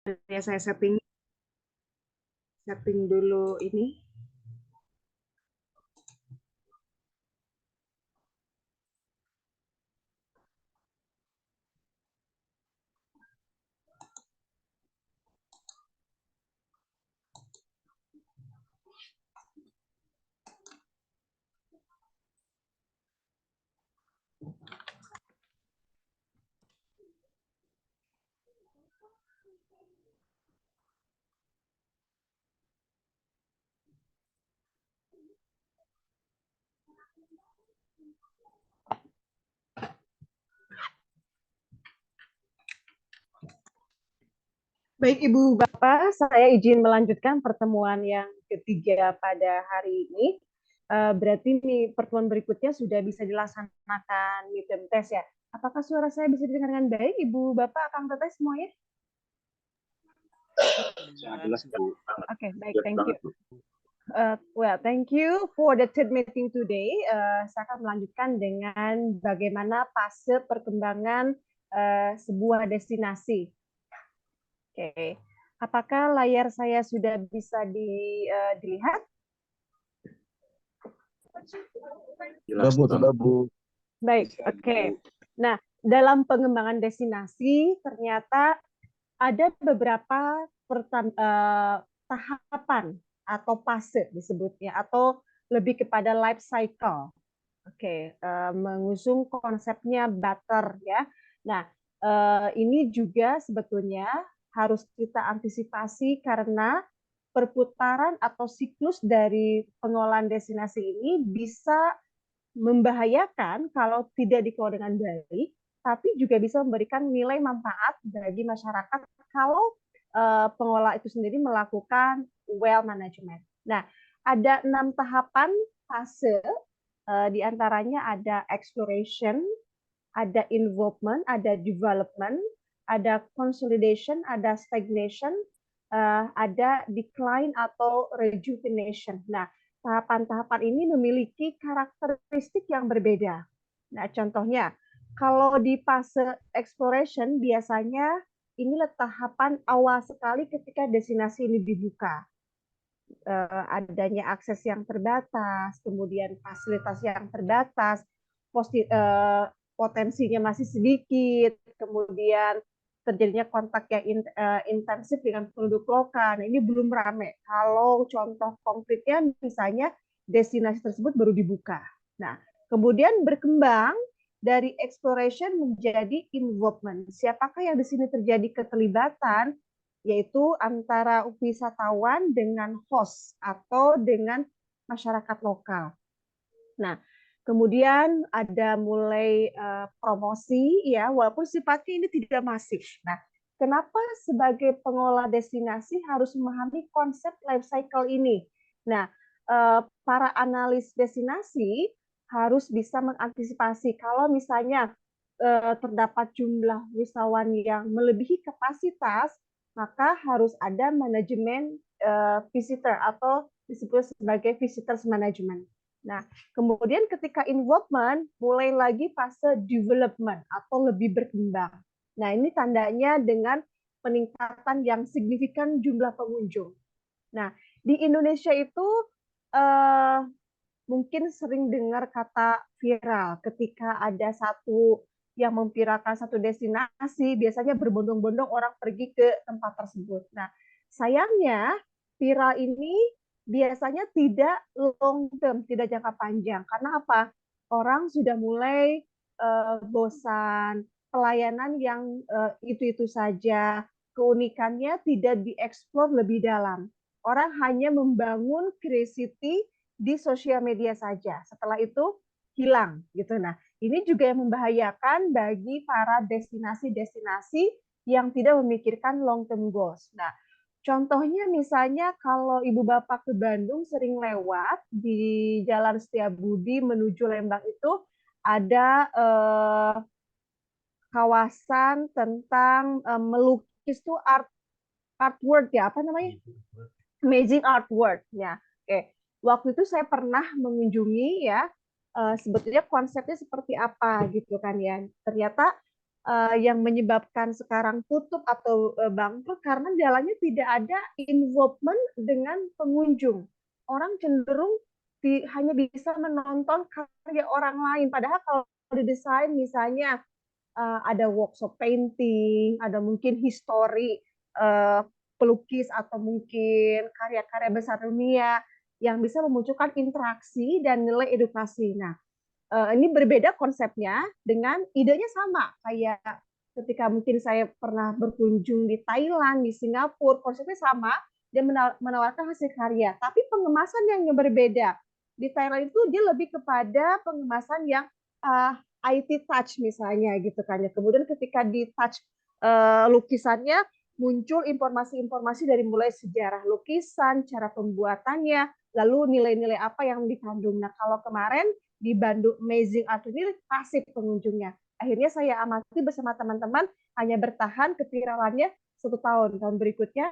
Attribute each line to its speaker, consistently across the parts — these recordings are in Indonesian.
Speaker 1: Ya, saya setting dulu ini. Baik Ibu Bapak, saya izin melanjutkan pertemuan yang ketiga pada hari ini. Berarti nih pertemuan berikutnya sudah bisa dilaksanakan midterm test ya. Apakah suara saya bisa didengar dengan baik, Ibu Bapak, Kang Teteh semuanya?
Speaker 2: Jelas Bu.
Speaker 1: Oke, baik, thank you. Thank you for the third meeting today. Saya akan melanjutkan dengan bagaimana fase perkembangan sebuah destinasi. Oke, apakah layar saya sudah bisa dilihat?
Speaker 2: Jelas Bu, sudah Bu.
Speaker 1: Baik, oke. Nah, dalam pengembangan destinasi ternyata ada beberapa tahapan atau fase disebutnya, atau lebih kepada life cycle. Oke, mengusung konsepnya butter ya. Nah, ini juga sebetulnya harus kita antisipasi karena perputaran atau siklus dari pengolahan destinasi ini bisa membahayakan kalau tidak dikelola dengan baik, tapi juga bisa memberikan nilai manfaat bagi masyarakat kalau pengelola itu sendiri melakukan well management. Nah, ada 6 tahapan fase, di antaranya ada exploration, ada involvement, ada development, ada consolidation, ada stagnation, ada decline atau rejuvenation. Nah, tahapan-tahapan ini memiliki karakteristik yang berbeda. Nah, contohnya, kalau di fase exploration biasanya inilah tahapan awal sekali ketika destinasi ini dibuka. Adanya akses yang terbatas, kemudian fasilitas yang terbatas, potensinya masih sedikit, kemudian terjadinya kontak yang intensif dengan penduduk lokal. Nah, ini belum ramai. Kalau contoh konkretnya misalnya destinasi tersebut baru dibuka. Nah, kemudian berkembang dari exploration menjadi involvement. Siapakah yang di sini terjadi keterlibatan, yaitu antara wisatawan dengan host atau dengan masyarakat lokal. Nah, kemudian ada mulai promosi ya, walaupun sifatnya ini tidak masif. Nah, kenapa sebagai pengelola destinasi harus memahami konsep life cycle ini? Nah, para analis destinasi harus bisa mengantisipasi kalau misalnya terdapat jumlah wisatawan yang melebihi kapasitas, maka harus ada manajemen visitor atau disebut sebagai visitors management. Nah, kemudian ketika involvement, mulai lagi fase development atau lebih berkembang. Nah, ini tandanya dengan peningkatan yang signifikan jumlah pengunjung. Nah, di Indonesia itu mungkin sering dengar kata viral. Ketika ada satu yang memviralkan satu destinasi, biasanya berbondong-bondong orang pergi ke tempat tersebut. Nah, sayangnya viral ini biasanya tidak long term, tidak jangka panjang. Karena apa? Orang sudah mulai bosan, pelayanan yang itu-itu saja, keunikannya tidak dieksplor lebih dalam. Orang hanya membangun curiosity di sosial media saja. Setelah itu hilang gitu. Nah, ini juga yang membahayakan bagi para destinasi-destinasi yang tidak memikirkan long term goals. Nah, contohnya misalnya kalau Ibu Bapak ke Bandung sering lewat di Jalan Setiabudi menuju Lembang itu ada kawasan tentang melukis tuh artwork ya, apa namanya? Amazing artwork ya. Oke. Waktu itu saya pernah mengunjungi ya, sebetulnya konsepnya seperti apa gitu kan ya. Ternyata yang menyebabkan sekarang tutup atau bangkrut karena jalannya tidak ada involvement dengan pengunjung. Orang cenderung hanya bisa menonton karya orang lain. Padahal kalau didesain misalnya ada workshop painting, ada mungkin history pelukis atau mungkin karya-karya besar dunia yang bisa memunculkan interaksi dan nilai edukasi. Nah, ini berbeda konsepnya dengan idenya sama kayak ketika mungkin saya pernah berkunjung di Thailand, di Singapura, konsepnya sama, dia menawarkan hasil karya, tapi pengemasan yang berbeda. Di Thailand itu dia lebih kepada pengemasan yang IT touch misalnya gitu kan ya. Kemudian ketika di touch lukisannya muncul informasi-informasi dari mulai sejarah lukisan, cara pembuatannya, lalu nilai-nilai apa yang dikandung. Nah, kalau kemarin di Bandung Amazing Art ini pasif pengunjungnya. Akhirnya saya amati bersama teman-teman hanya bertahan keviralannya 1 tahun. Tahun berikutnya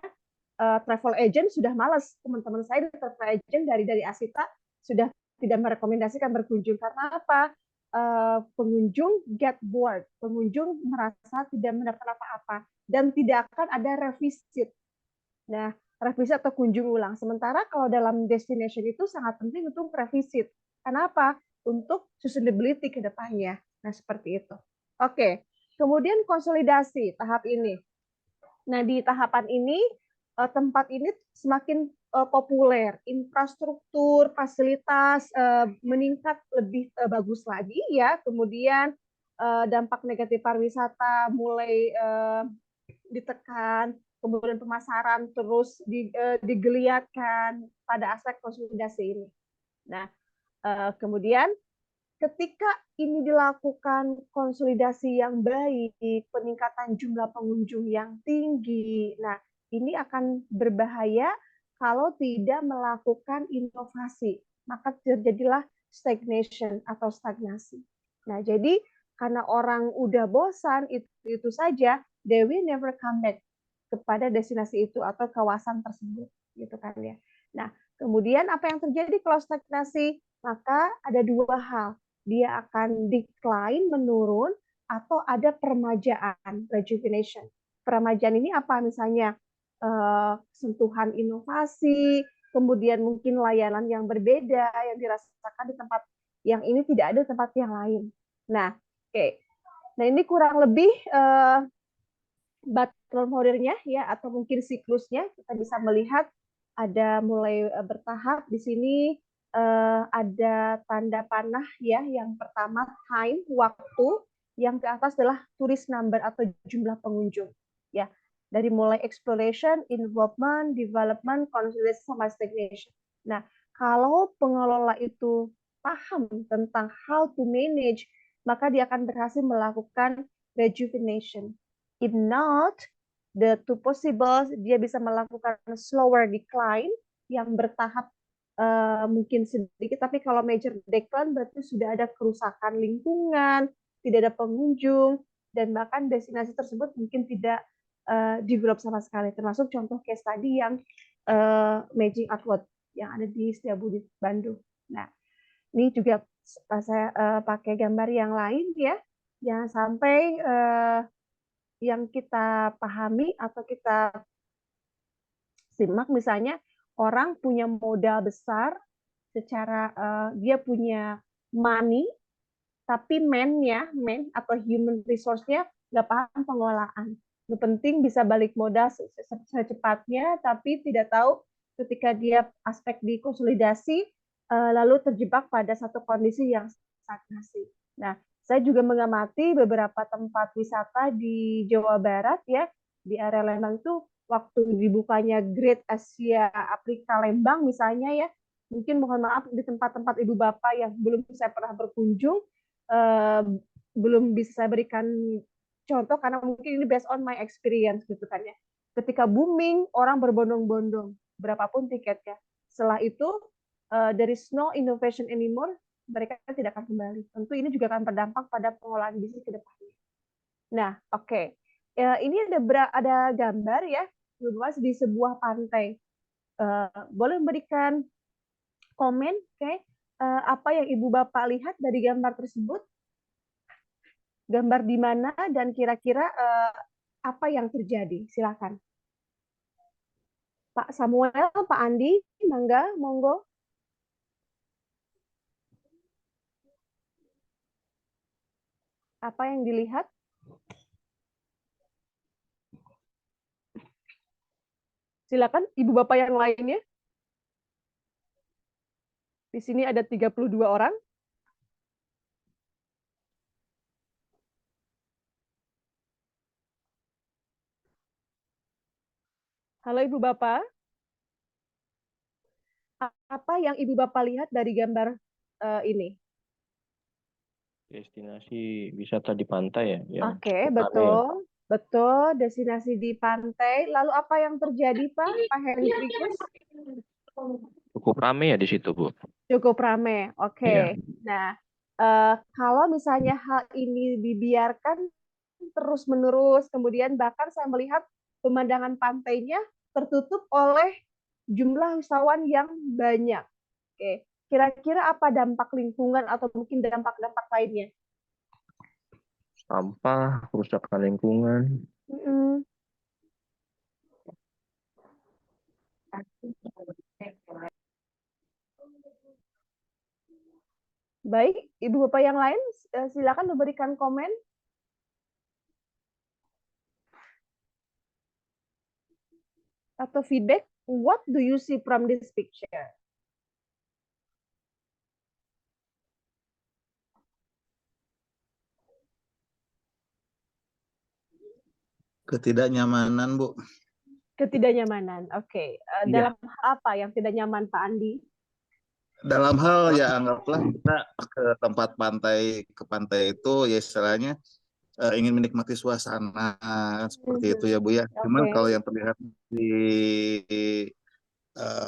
Speaker 1: travel agent sudah malas. Teman-teman saya di travel agent dari Asita sudah tidak merekomendasikan berkunjung karena apa? Pengunjung get bored, pengunjung merasa tidak mendapat apa-apa dan tidak akan ada revisit. Nah, revisi atau kunjung ulang. Sementara kalau dalam destination itu sangat penting untuk revisit. Kenapa? Untuk sustainability ke depannya. Nah, seperti itu. Oke, kemudian konsolidasi tahap ini. Nah, di tahapan ini tempat ini semakin populer, infrastruktur, fasilitas meningkat lebih bagus lagi ya. Kemudian dampak negatif pariwisata mulai ditekan, kemudian pemasaran terus digeliatkan pada aspek konsolidasi ini. Nah, kemudian ketika ini dilakukan konsolidasi yang baik, peningkatan jumlah pengunjung yang tinggi, nah ini akan berbahaya kalau tidak melakukan inovasi, maka terjadilah stagnation atau stagnasi. Nah, jadi karena orang udah bosan itu saja, they will never come back kepada destinasi itu atau kawasan tersebut, gitu kan ya. Nah, kemudian apa yang terjadi kalau stagnasi? Maka ada 2 hal, dia akan decline, menurun, atau ada peremajaan, rejuvenation. Peremajaan ini apa? Misalnya sentuhan inovasi, kemudian mungkin layanan yang berbeda yang dirasakan di tempat yang ini tidak ada di tempat yang lain. Nah, oke. Nah, ini kurang lebih background modernnya ya, atau mungkin siklusnya kita bisa melihat ada mulai bertahap di sini. Ada tanda panah ya, yang pertama time, waktu, yang ke atas adalah tourist number atau jumlah pengunjung ya, dari mulai exploration, involvement, development, consolidation, sama stagnation. Nah, kalau pengelola itu paham tentang how to manage, maka dia akan berhasil melakukan rejuvenation. If not, the two possible, dia bisa melakukan slower decline yang bertahap mungkin sedikit, tapi kalau major decline berarti sudah ada kerusakan lingkungan, tidak ada pengunjung, dan bahkan destinasi tersebut mungkin tidak develop sama sekali. Termasuk contoh case tadi yang Magic Artwork yang ada di Setiabudi, Bandung. Nah, ini juga saya pakai gambar yang lain ya, jangan sampai yang kita pahami atau kita simak misalnya orang punya modal besar secara dia punya money, tapi man atau human resource-nya nggak paham pengelolaan. Yang penting bisa balik modal secepatnya, tapi tidak tahu ketika dia aspek di konsolidasi lalu terjebak pada satu kondisi yang stagnasi. Nah, saya juga mengamati beberapa tempat wisata di Jawa Barat ya, di area Lembang itu waktu dibukanya Great Asia Afrika Lembang misalnya ya, mungkin mohon maaf di tempat-tempat ibu bapak yang belum saya pernah berkunjung, belum bisa saya berikan contoh karena mungkin ini based on my experience gitu kan ya. Ketika booming, orang berbondong-bondong, berapapun tiketnya. Setelah itu, there is no innovation anymore, mereka tidak akan kembali. Tentu ini juga akan berdampak pada pengelolaan bisnis ke depannya. Nah, oke. Ini ada gambar ya, luas di sebuah pantai. Boleh memberikan komen, apa yang Ibu Bapak lihat dari gambar tersebut? gambar di mana dan kira-kira apa yang terjadi? Silakan. Pak Samuel, Pak Andi, monggo. Apa yang dilihat? Silakan Ibu Bapak yang lainnya. Di sini ada 32 orang. Halo Ibu Bapak. Apa yang Ibu Bapak lihat dari gambar ini?
Speaker 3: Destinasi wisata di pantai ya, yang
Speaker 1: Oke,
Speaker 3: cukup rame ya.
Speaker 1: betul. Betul, destinasi di pantai. Lalu apa yang terjadi, Pak Hendrikus?
Speaker 3: Cukup rame ya di situ, Bu.
Speaker 1: Cukup rame. Oke.
Speaker 3: Iya.
Speaker 1: Nah, kalau misalnya hal ini dibiarkan terus-menerus, kemudian bahkan saya melihat pemandangan pantainya tertutup oleh jumlah wisatawan yang banyak. Oke. Kira-kira apa dampak lingkungan atau mungkin dampak-dampak lainnya?
Speaker 3: Sampah, kerusakan lingkungan.
Speaker 1: Mm-mm. Baik, Ibu Bapak yang lain silakan memberikan komen. Atau feedback. What do you see from this picture?
Speaker 2: Ketidaknyamanan, Bu.
Speaker 1: Ketidaknyamanan. Oke.
Speaker 2: Iya.
Speaker 1: Dalam hal apa yang tidak nyaman, Pak Andi?
Speaker 2: Dalam hal ya anggaplah kita ke pantai itu ya istilahnya ingin menikmati suasana seperti itu ya Bu ya. Cuman
Speaker 1: Oke.
Speaker 2: kalau yang terlihat di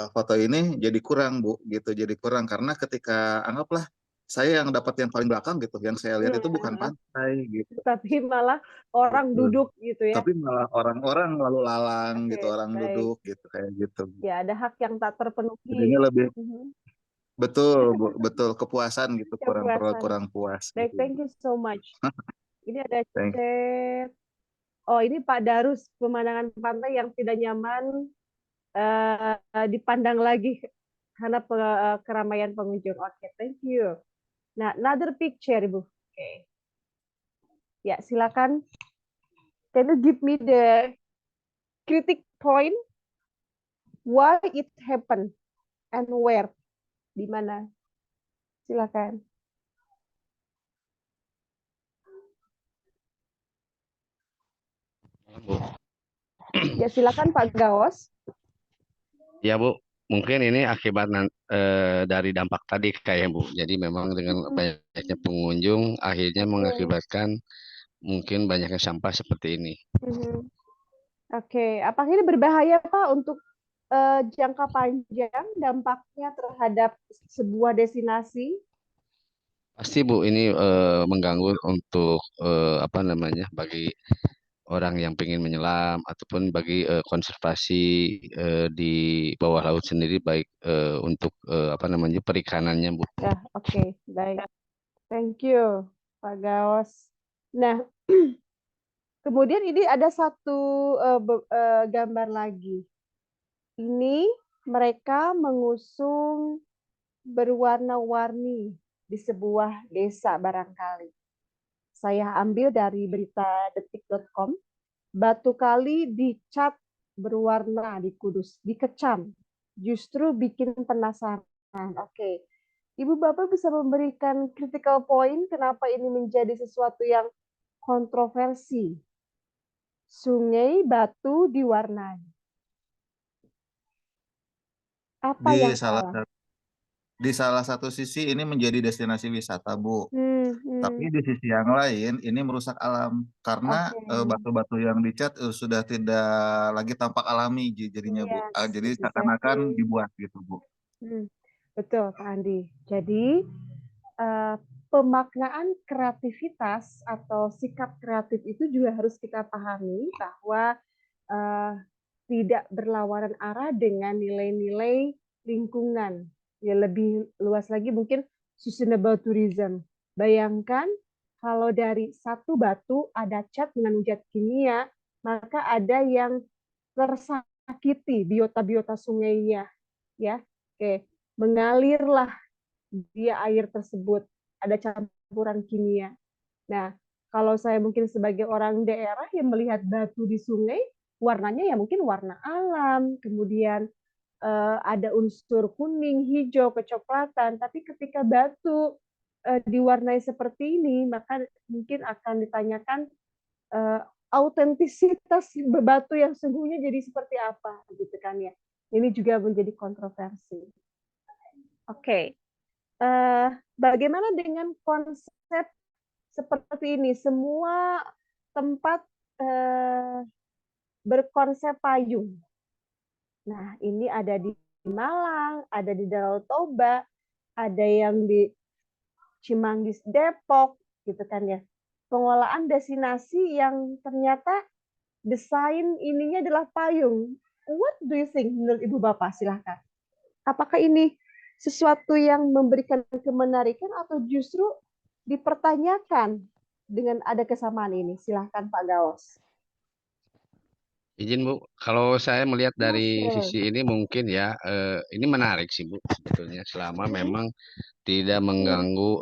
Speaker 2: foto ini jadi kurang Bu gitu. Jadi kurang karena ketika anggaplah saya yang dapat yang paling belakang gitu, yang saya lihat itu bukan pantai gitu.
Speaker 1: Tapi malah orang
Speaker 2: Gitu.
Speaker 1: duduk gitu ya.
Speaker 2: Tapi malah orang-orang lalu lalang
Speaker 1: Oke,
Speaker 2: gitu, orang
Speaker 1: baik.
Speaker 2: duduk gitu kayak gitu.
Speaker 1: Ya, ada hak yang tak terpenuhi.
Speaker 2: Jadinya lebih
Speaker 1: Mhm.
Speaker 2: betul Bu, betul kepuasan gitu,
Speaker 1: Kepuasan.
Speaker 2: kurang puas
Speaker 1: Baik,
Speaker 2: gitu.
Speaker 1: thank you so much. Ini ada
Speaker 2: Thank
Speaker 1: chat. Oh, ini Pak Darus, pemandangan pantai yang tidak nyaman dipandang lagi karena keramaian pengunjung. Oke, thank you. Nah, another picture, Ibu. Oke. Ya, silakan. Can you give me the critic point? Why it happened and where? Di mana? Silakan.
Speaker 4: Bu.
Speaker 1: Ya, silakan Pak Gaos.
Speaker 4: Ya Bu, mungkin ini akibat dari dampak tadi kayak Bu. Jadi memang dengan banyaknya pengunjung akhirnya mengakibatkan mungkin banyaknya sampah seperti ini.
Speaker 1: Oke, apakah ini berbahaya Pak untuk jangka panjang dampaknya terhadap sebuah destinasi?
Speaker 4: Pasti Bu, ini mengganggu untuk apa namanya bagi orang yang ingin menyelam ataupun bagi konservasi di bawah laut sendiri baik untuk apa namanya perikanannya Bu.
Speaker 1: Ya, oke, baik. Thank you, Pak Gaos. Nah, kemudian ini ada satu gambar lagi. Ini mereka mengusung berwarna-warni di sebuah desa barangkali. Saya ambil dari berita detik.com. Batu kali dicat berwarna di Kudus, dikecam. Justru bikin penasaran. Oke. Ibu Bapak bisa memberikan critical point kenapa ini menjadi sesuatu yang kontroversi. Sungai batu diwarnai. Apa yang salah?
Speaker 2: Di salah satu sisi ini menjadi destinasi wisata, Bu. Tapi di sisi yang lain ini merusak alam karena batu-batu yang dicat sudah tidak lagi tampak alami jadinya, Bu. Jadi seakan-akan dibuat gitu, Bu.
Speaker 1: Betul, Pak Andi. Jadi pemaknaan kreativitas atau sikap kreatif itu juga harus kita pahami bahwa tidak berlawanan arah dengan nilai-nilai lingkungan. Ya lebih luas lagi mungkin sustainable tourism. Bayangkan Kalau dari satu batu ada cat dengan zat kimia, maka ada yang tersakiti biota-biota sungainya, ya. Oke, mengalirlah dia air tersebut, ada campuran kimia. Nah, kalau saya mungkin sebagai orang daerah yang melihat batu di sungai, warnanya ya mungkin warna alam, kemudian ada unsur kuning, hijau, kecoklatan, tapi ketika batu diwarnai seperti ini, maka mungkin akan ditanyakan autentisitas batu yang sesungguhnya jadi seperti apa, gitu kan ya. Ini juga menjadi kontroversi. Oke, bagaimana dengan konsep seperti ini? Semua tempat berkonsep payung. Nah, ini ada di Malang, ada di Danau Toba, ada yang di Cimanggis, Depok, gitu kan ya. Pengelolaan destinasi yang ternyata desain ininya adalah payung. What do you think menurut Ibu Bapak? Silahkan. Apakah ini sesuatu yang memberikan kemenarikan atau justru dipertanyakan dengan ada kesamaan ini? Silahkan Pak Gaos.
Speaker 4: Izin Bu, kalau saya melihat dari sisi ini mungkin ya, ini menarik sih Bu sebetulnya selama memang tidak mengganggu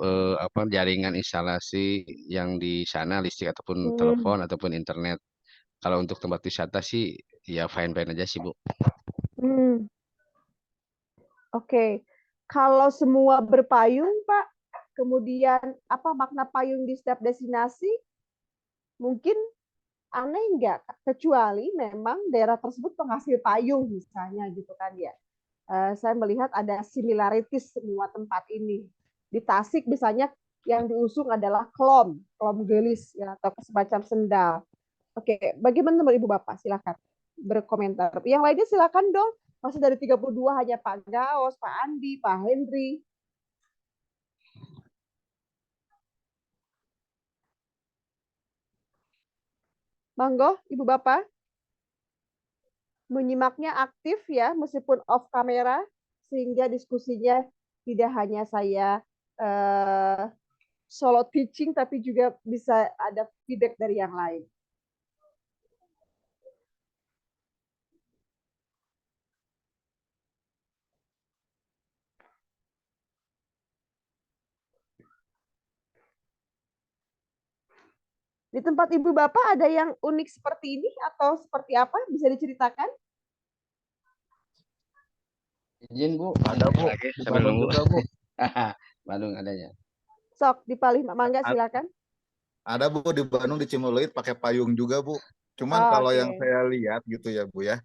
Speaker 4: jaringan instalasi yang di sana, listrik ataupun telepon ataupun internet. Kalau untuk tempat wisata sih ya fine-fine aja sih Bu.
Speaker 1: Oke, kalau semua berpayung Pak, kemudian apa makna payung di setiap destinasi? Mungkin aneh enggak? Kecuali memang daerah tersebut penghasil payung misalnya gitu kan ya. Saya melihat ada similarities semua tempat ini. Di Tasik misalnya yang diusung adalah klom gelis ya, atau semacam sendal. Oke, bagaimana menurut Ibu Bapak? Silakan berkomentar. Yang lainnya silakan dong. Masih dari 32 hanya Pak Gaos, Pak Andi, Pak Henry. Monggo, Ibu Bapak. Menyimaknya aktif ya, meskipun off kamera, sehingga diskusinya tidak hanya saya solo teaching, tapi juga bisa ada feedback dari yang lain. Di tempat Ibu Bapak ada yang unik seperti ini atau seperti apa? Bisa diceritakan?
Speaker 4: Izin Bu,
Speaker 2: Ada Bu, di Bandung juga Bu.
Speaker 4: Bandung adanya.
Speaker 1: Sok, di Palih Mangga silakan.
Speaker 2: Ada Bu di Bandung, di Cimuleut pakai payung juga Bu. Cuman kalau yang saya lihat gitu ya Bu ya,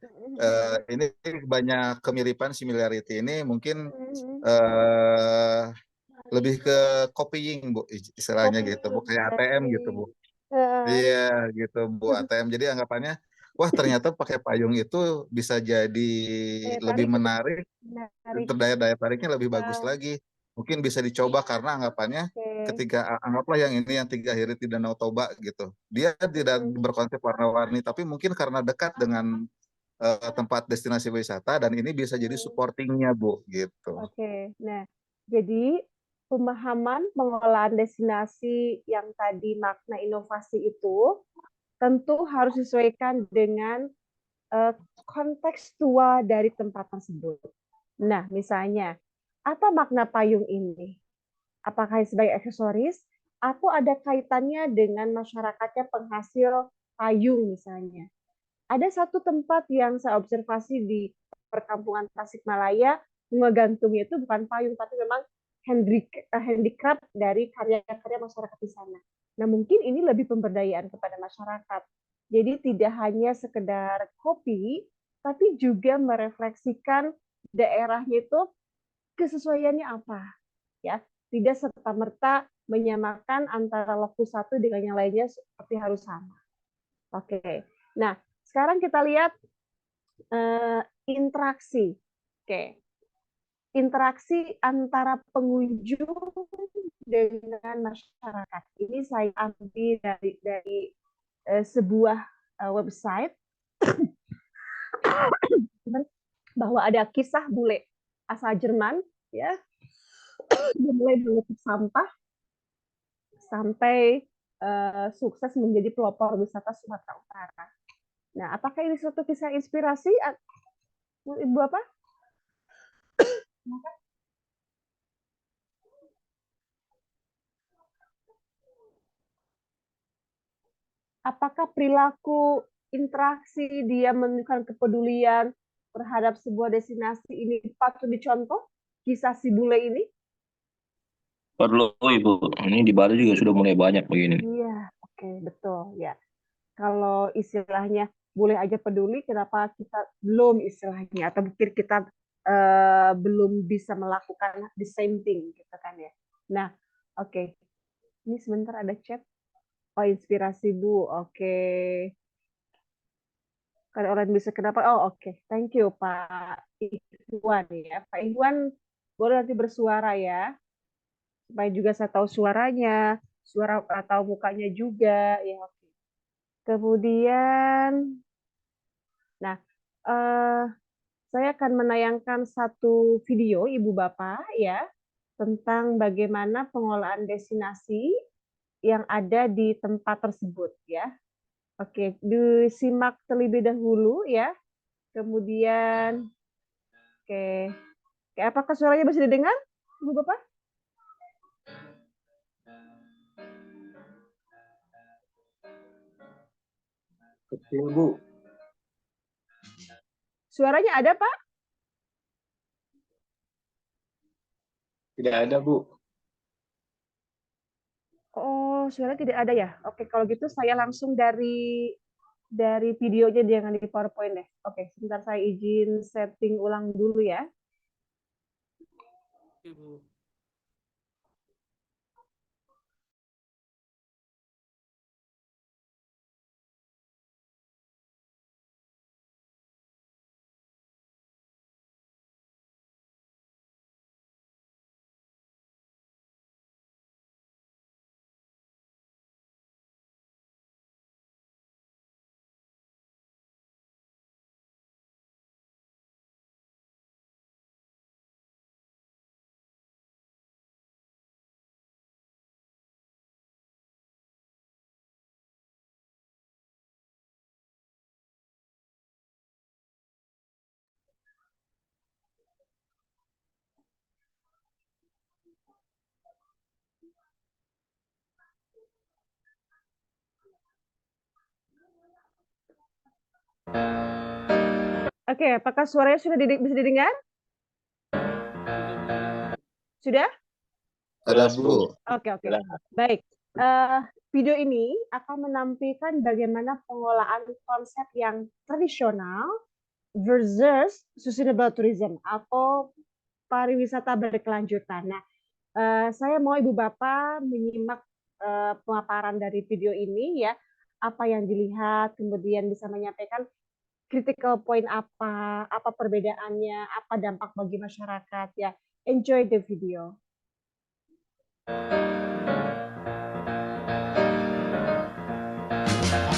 Speaker 2: ini banyak kemiripan, similarity ini mungkin lebih ke copying Bu, istilahnya gitu Bu, kayak ATM gitu Bu. Iya gitu Bu, ATM. Jadi anggapannya, wah ternyata pakai payung itu bisa jadi lebih menarik, daya tariknya lebih bagus lagi. Mungkin bisa dicoba karena anggapannya ketika anggaplah yang ini yang 3 hari di Danau Toba gitu. Dia tidak berkonsep warna-warni, tapi mungkin karena dekat dengan tempat destinasi wisata dan ini bisa jadi supportingnya Bu gitu.
Speaker 1: Oke, nah jadi pemahaman pengelolaan destinasi yang tadi makna inovasi itu tentu harus disesuaikan dengan kontekstual dari tempat tersebut. Nah, misalnya, apa makna payung ini? Apakah sebagai aksesoris atau ada kaitannya dengan masyarakatnya penghasil payung misalnya? Ada satu tempat yang saya observasi di perkampungan Tasikmalaya, ngegantungnya itu bukan payung, tapi memang handicraft dari karya-karya masyarakat di sana. Nah, mungkin ini lebih pemberdayaan kepada masyarakat. Jadi tidak hanya sekedar kopi, tapi juga merefleksikan daerahnya itu kesesuaiannya apa. Ya, tidak serta-merta menyamakan antara lokus satu dengan yang lainnya seperti harus sama. Oke. Nah, sekarang kita lihat interaksi. Oke. Interaksi antara pengunjung dengan masyarakat. Ini saya ambil dari sebuah website bahwa ada kisah bule asal Jerman, ya, dia mulai mengutuk sampah sampai sukses menjadi pelopor wisata Sumatera Utara. Nah, apakah ini suatu kisah inspirasi, Ibu apa? Apakah perilaku interaksi dia menunjukkan kepedulian terhadap sebuah destinasi ini patut dicontoh? Kisah si bule ini?
Speaker 3: Perlu Ibu, ini di Bali juga sudah mulai banyak begini.
Speaker 1: Iya, oke, betul ya. Kalau istilahnya boleh aja peduli, kenapa kita belum istilahnya, atau mungkin kita belum bisa melakukan the same thing, gitu kan ya. Nah, oke. Ini sebentar ada chat. Oh, inspirasi Bu, oke. Kalau orang bisa kenapa? Oh, oke. Thank you Pak Ikhwan ya. Pak Ikhwan boleh nanti bersuara ya, supaya juga saya tahu suaranya, suara atau mukanya juga ya. Oke. Kemudian, nah, saya akan menayangkan satu video Ibu Bapak ya tentang bagaimana pengelolaan destinasi yang ada di tempat tersebut ya. Oke, disimak terlebih dahulu ya. Kemudian, oke, apakah suaranya bisa didengar, Ibu Bapak?
Speaker 3: Kecil Bu.
Speaker 1: Suaranya ada, Pak?
Speaker 3: Tidak ada Bu.
Speaker 1: Oh, suara tidak ada ya? Oke, kalau gitu saya langsung dari videonya, jangan di PowerPoint deh. Oke, sebentar saya izin setting ulang dulu ya.
Speaker 5: Ibu.
Speaker 1: Oke, apakah suaranya sudah bisa didengar? Sudah?
Speaker 2: Ada Bu.
Speaker 1: Oke. Baik. Video ini akan menampilkan bagaimana pengelolaan konsep yang tradisional versus sustainable tourism atau pariwisata berkelanjutan. Nah, saya mau Ibu Bapak menyimak pemaparan dari video ini ya, apa yang dilihat, kemudian bisa menyampaikan critical point apa perbedaannya, apa dampak bagi masyarakat ya. Enjoy the video.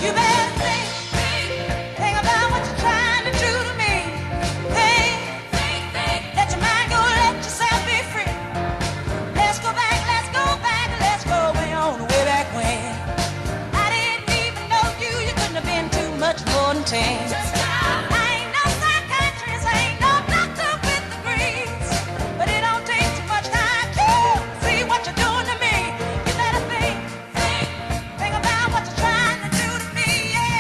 Speaker 6: You better think about what you're trying to do to me. Think, let your mind go, let yourself be free. Let's go back, let's go way on, way back when. I didn't even know you couldn't have been too much more than 10. I ain't no psychiatrist, I ain't no doctor with degrees, but it don't take too much time to see what you're doing to me. You better think about what you're trying to do to me, yeah.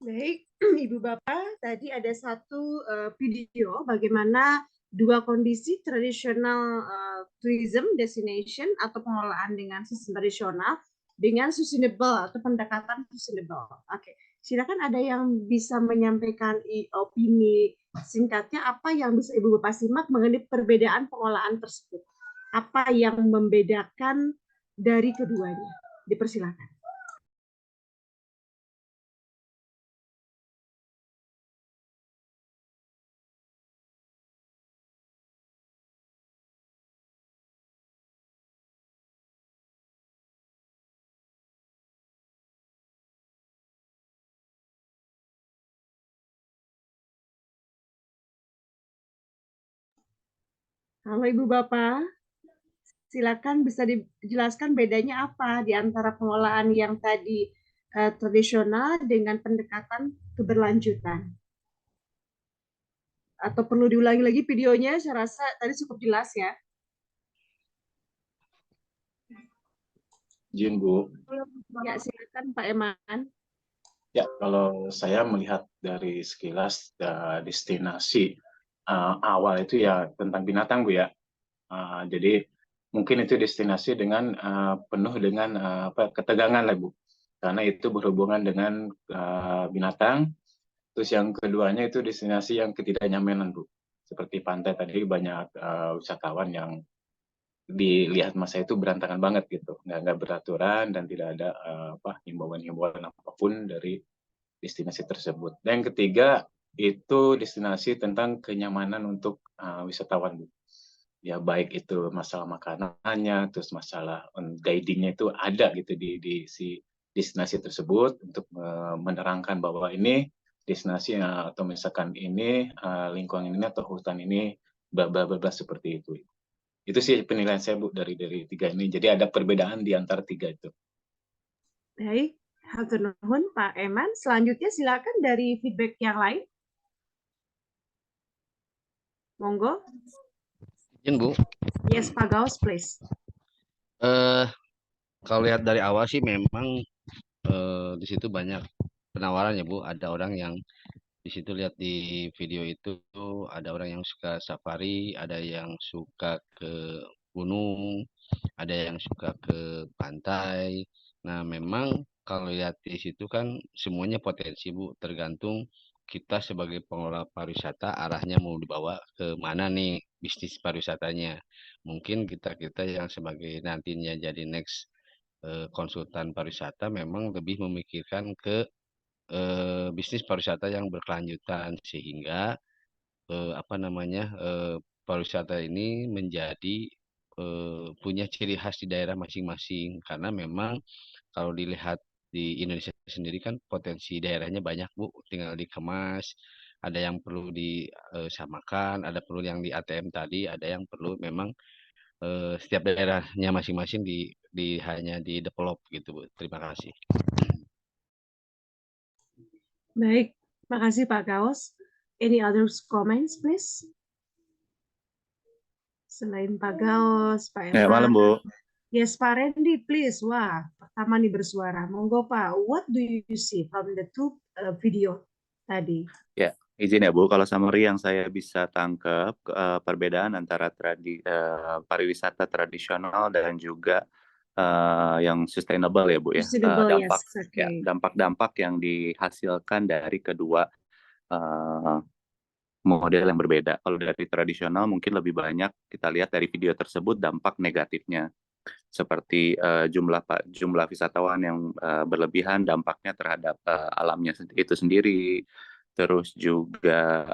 Speaker 1: Baik, Ibu Bapak, tadi ada satu video bagaimana dua kondisi tradisional tourism destination atau pengelolaan dengan sistem tradisional dengan sustainable atau pendekatan sustainable. Oke, silakan ada yang bisa menyampaikan opini singkatnya apa yang bisa Ibu Bapak simak mengenai perbedaan pengelolaan tersebut. Apa yang membedakan dari keduanya? Dipersilakan. Halo Ibu Bapak, silakan bisa dijelaskan bedanya apa di antara pengelolaan yang tadi tradisional dengan pendekatan keberlanjutan. Atau perlu diulangi lagi videonya? Saya rasa tadi cukup jelas ya.
Speaker 5: Izin Bu.
Speaker 1: Ya, silakan Pak Eman.
Speaker 5: Ya, kalau saya melihat dari sekilas destinasi awal itu ya tentang binatang Bu ya. Jadi mungkin itu destinasi dengan penuh dengan ketegangan lah Bu. Karena itu berhubungan dengan binatang. Terus yang keduanya itu destinasi yang ketidaknyamanan Bu. Seperti pantai tadi banyak wisatawan yang dilihat masa itu berantakan banget gitu, nggak beraturan dan tidak ada himbauan-himbauan apapun dari destinasi tersebut. Dan yang ketiga itu destinasi tentang kenyamanan untuk wisatawan, ya baik itu masalah makanannya, terus masalah guidingnya itu ada gitu di si destinasi tersebut untuk menerangkan bahwa ini destinasi atau misalkan ini lingkungan ini atau hutan ini seperti itu. Itu sih penilaian saya Bu dari tiga ini. Jadi ada perbedaan di antara tiga itu.
Speaker 1: Baik, hatur nuhun Pak Eman. Selanjutnya silakan dari feedback yang lain. Monggo.
Speaker 4: Izin Bu.
Speaker 1: Yes, Pak Gaus, please.
Speaker 4: Kalau lihat dari awal sih memang di situ banyak penawaran ya Bu. Ada orang yang di situ lihat di video itu ada orang yang suka safari, ada yang suka ke gunung, ada yang suka ke pantai. Nah, memang kalau lihat di situ kan semuanya potensi Bu, tergantung kita sebagai pengelola pariwisata arahnya mau dibawa ke mana nih bisnis pariwisatanya. Mungkin kita yang sebagai nantinya jadi next konsultan pariwisata memang lebih memikirkan ke bisnis pariwisata yang berkelanjutan sehingga pariwisata ini menjadi punya ciri khas di daerah masing-masing karena memang kalau dilihat di Indonesia sendiri kan potensi daerahnya banyak Bu, tinggal dikemas, ada yang perlu disamakan, ada perlu yang di ATM tadi, ada yang perlu memang setiap daerahnya masing-masing hanya di develop gitu Bu. Terima kasih.
Speaker 1: Baik, makasih Pak Gaus. Any other comments, please? Selain Pak Gaus, Pak Eman.
Speaker 2: Malam Bu.
Speaker 1: Yes, Pak Randy, please. Wah, pertama nih bersuara. Monggo Pak, what do you see from the two video tadi?
Speaker 7: Ya, izin ya Bu, kalau summary yang saya bisa tangkap perbedaan antara pariwisata tradisional dan juga yang sustainable ya Bu ya. Dampak
Speaker 1: yes, okay.
Speaker 7: dampak-dampak yang dihasilkan dari kedua model yang berbeda. Kalau dari tradisional mungkin lebih banyak kita lihat dari video tersebut dampak negatifnya. Seperti jumlah wisatawan yang berlebihan dampaknya terhadap alamnya itu sendiri. Terus juga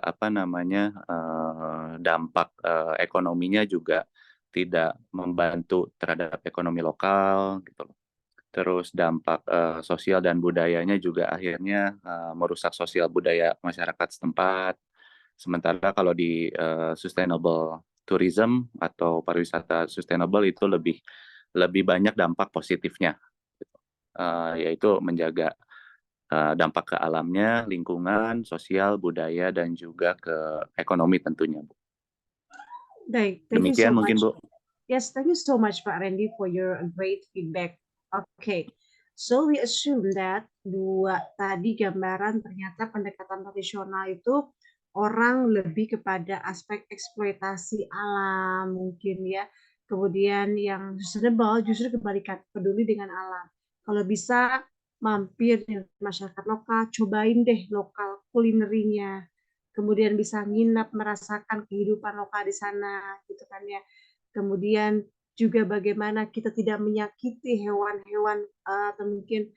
Speaker 7: dampak ekonominya juga tidak membantu terhadap ekonomi lokal gitu loh. Terus dampak sosial dan budayanya juga akhirnya merusak sosial budaya masyarakat setempat. Sementara kalau di sustainable tourism atau pariwisata sustainable itu lebih banyak dampak positifnya, yaitu menjaga dampak ke alamnya, lingkungan, sosial, budaya, dan juga ke ekonomi tentunya, Bu.
Speaker 1: Baik,
Speaker 7: demikian
Speaker 1: so
Speaker 7: mungkin Bu.
Speaker 1: Yes, thank you so much Pak Randy for your great feedback. Okay, So we assume that dua tadi gambaran ternyata pendekatan tradisional itu orang lebih kepada aspek eksploitasi alam mungkin ya. Kemudian yang sustainable justru kebalikan, peduli dengan alam. Kalau bisa mampir di masyarakat lokal, cobain deh lokal kulinerinya. Kemudian bisa nginap merasakan kehidupan lokal di sana gitu kan ya. Kemudian juga bagaimana kita tidak menyakiti hewan-hewan atau mungkin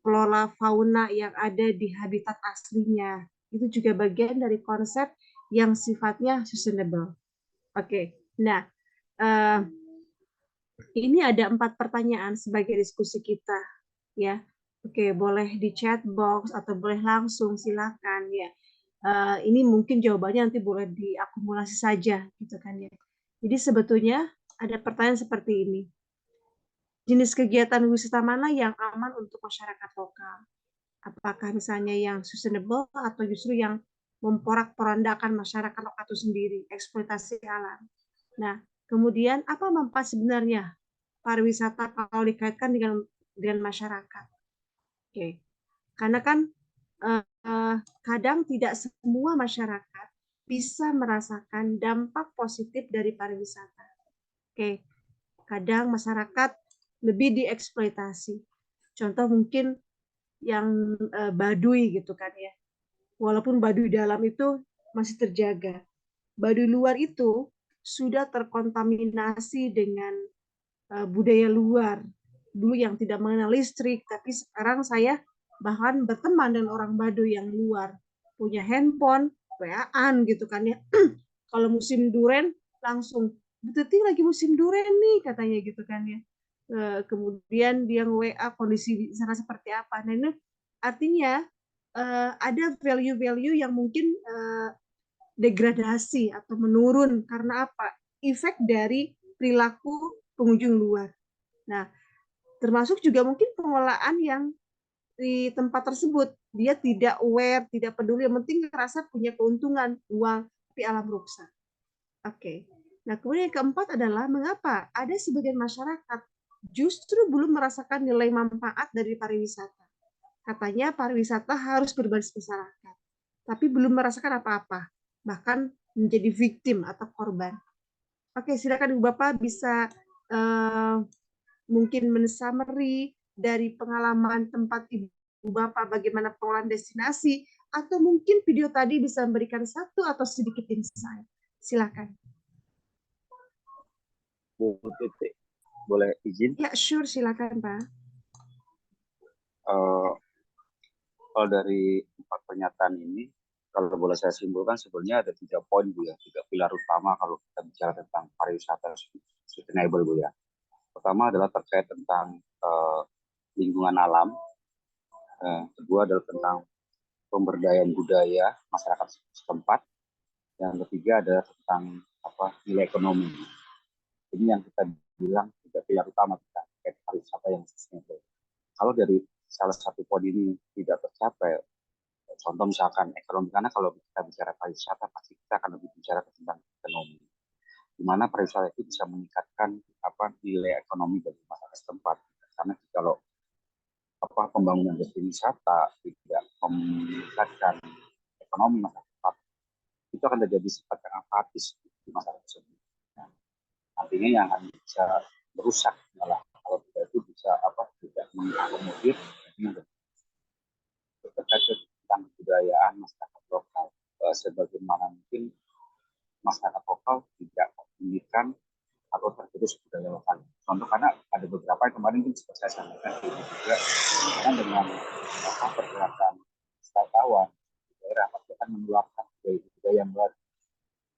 Speaker 1: flora fauna yang ada di habitat aslinya. Itu juga bagian dari konsep yang sifatnya sustainable. Oke, nah ini ada 4 pertanyaan sebagai diskusi kita, ya. Oke, boleh di chat box atau boleh langsung, silakan ya. Ini mungkin jawabannya nanti boleh diakumulasi saja, gitu kan ya. Jadi sebetulnya ada pertanyaan seperti ini. Jenis kegiatan wisata mana yang aman untuk masyarakat lokal? Apakah misalnya yang sustainable atau justru yang memporak-porandakan masyarakat lokal itu sendiri, eksploitasi alam. Nah, kemudian apa manfaat sebenarnya pariwisata kalau dikaitkan dengan masyarakat? Oke, karena kan kadang tidak semua masyarakat bisa merasakan dampak positif dari pariwisata. Oke, kadang masyarakat lebih dieksploitasi. Contoh mungkin yang Baduy gitu kan ya. Walaupun Baduy dalam itu masih terjaga. Baduy luar itu sudah terkontaminasi dengan budaya luar. Dulu yang tidak mengenal listrik, tapi sekarang saya bahkan berteman dengan orang Baduy yang luar. Punya handphone, WA-an gitu kan ya. Kalau musim duren langsung, "Betuti lagi musim duren nih," katanya gitu kan ya. Kemudian dia WA kondisi di sana seperti apa. Nah, ini artinya ada value-value yang mungkin degradasi atau menurun karena apa? Efek dari perilaku pengunjung luar. Nah, termasuk juga mungkin pengelolaan yang di tempat tersebut dia tidak aware, tidak peduli, yang penting ngerasa punya keuntungan uang, tapi alam rusak. Oke. Nah, kemudian yang keempat adalah mengapa ada sebagian masyarakat justru belum merasakan nilai manfaat dari pariwisata. Katanya pariwisata harus berbasis masyarakat, tapi belum merasakan apa-apa, bahkan menjadi victim atau korban. Oke, silakan Ibu Bapak bisa mungkin men-summary dari pengalaman tempat Ibu Bapak bagaimana pengelolaan destinasi, atau mungkin video tadi bisa memberikan satu atau sedikit insight. Silakan.
Speaker 8: Bu Titik, boleh izin?
Speaker 1: Ya, sure, silakan Pak.
Speaker 8: Kalau dari 4 pernyataan ini, kalau boleh saya simpulkan sebenarnya ada 3 poin Bu ya, 3 pilar utama kalau kita bicara tentang pariwisata sustainable Bu ya. Pertama adalah terkait tentang lingkungan alam, kedua adalah tentang pemberdayaan budaya masyarakat setempat, yang ketiga adalah tentang nilai ekonomi. Ini yang kita bilang 3 pilar utama kita terkait pariwisata yang sustainable. Kalau dari salah satu poin ini tidak tercapai, contoh misalkan ekonomi, karena kalau kita bicara pariwisata pasti kita akan lebih bicara tentang ekonomi, di mana pariwisata itu bisa meningkatkan nilai ekonomi bagi masyarakat setempat. Karena kalau pembangunan destinasi wisata tidak meningkatkan ekonomi masyarakat, itu akan terjadi sifat yang apatis di masyarakat tersebut. Nah, artinya yang akan bisa merusak malah kalau tidak itu bisa tidak mengakomodir terkait tentang kebudayaan masyarakat lokal, sebagaimana mungkin masyarakat lokal tidak memiliki atau tergerus budaya lokal. Contoh karena ada beberapa yang kemarin itu seperti saya sampaikan juga, karena dengan pergerakan wisatawan di daerah pasti akan menularkan budaya yang baru.